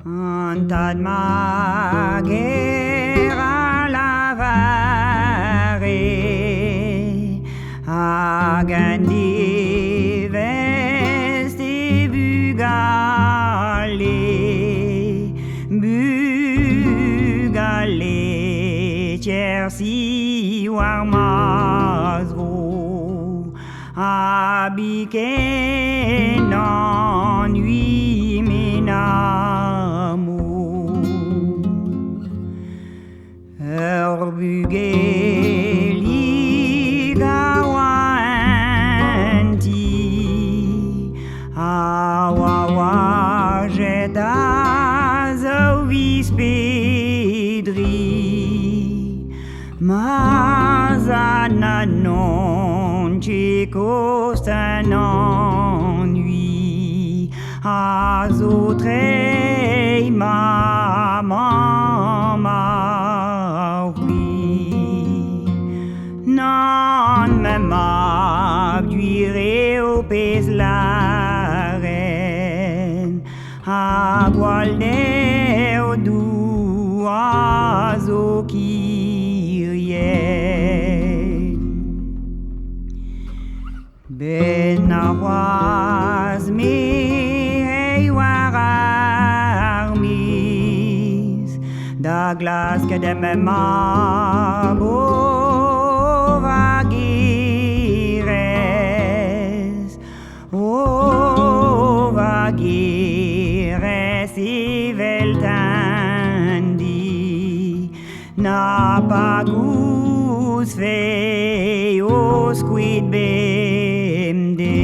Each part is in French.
Antad magera lavare agandi vesti bugale cersi warmazro abike n'ennui menamour Erbugeli gawanti awawa jeta zovispedri mazana non ci costa un ennui azotrei maman maui non me m'abduire au peslaren a gualde o du azo kirien ben awaz me da glas que de me mabo vagires i veltandi na pagus feo squid bemde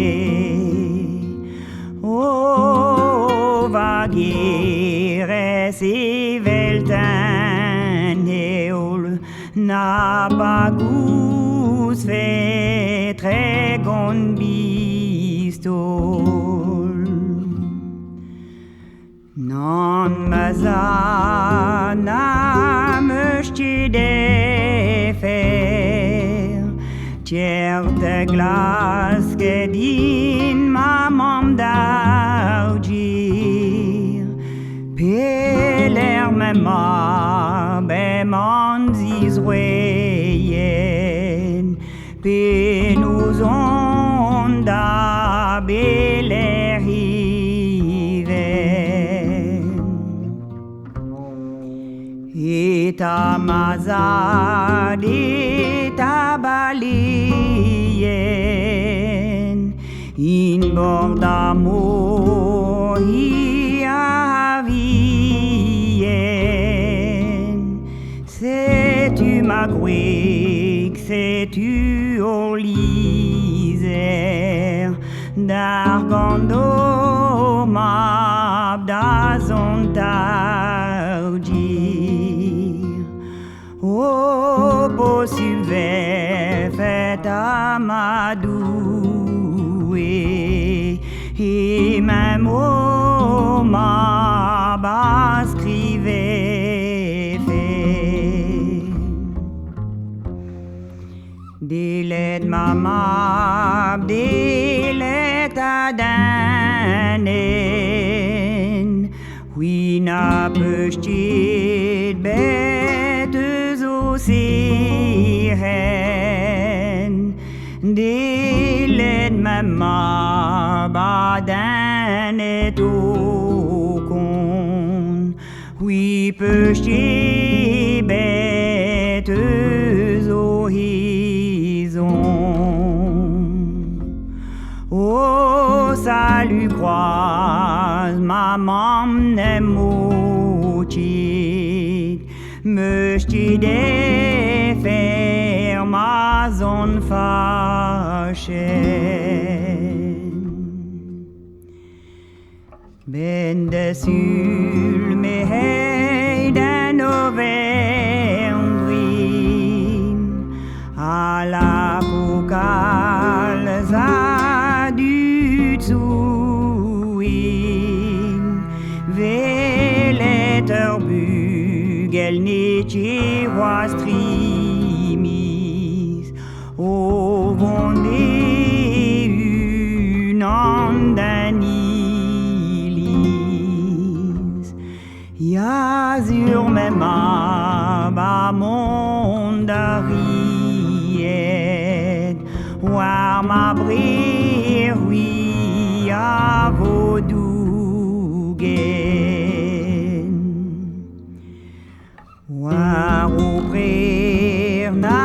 vagires i veltandi na pagus fe tre gon bistol non mazana möchte de fer certe glas che din mamam d'argir peler me ma be manzis weyen pe nous onda beler Eta mazad eta balien in bord d'amour hi avien sais-tu ma gouic sais-tu au liser d'argando mab d'azontardir O possible fait amadou et même au ma bascrivait fait Dilet mama dilet adanen Oui na pechtit bêtes siren Dilet mama baden et au con Oui pechtit bêtes Oh, salut croise, maman nemouchit, möchte de faire ma zone fâchée. Ben dessus me heiden overdrin, à la vocale du zuin, veleter bugel netje was trimis, o vonde une andanilis, Ja sur mes mains ba mondariet War ma brir oui a vodougen War o brir na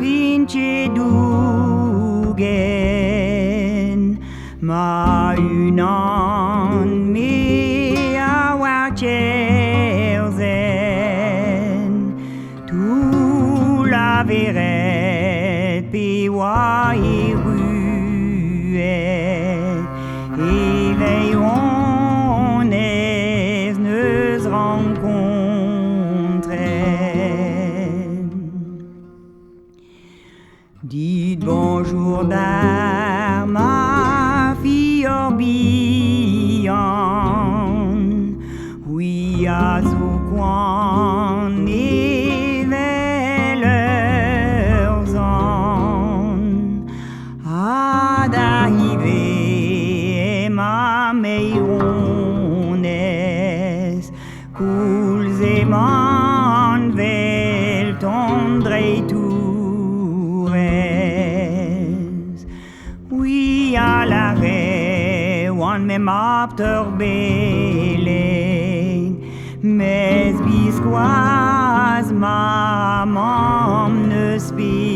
vinci dougen Ma unan mi a war cherzen Tout la verret pi wa i ruet Éveillon es neus rencontren Dites bonjour dar ma fille orbian Oui à au coin et vers leurs ans À d'arriver ma meirones Couls et man vel tendre tourès Oui à l'arrêt one me m'apter beleng Mes bisquoise ma mam ne speak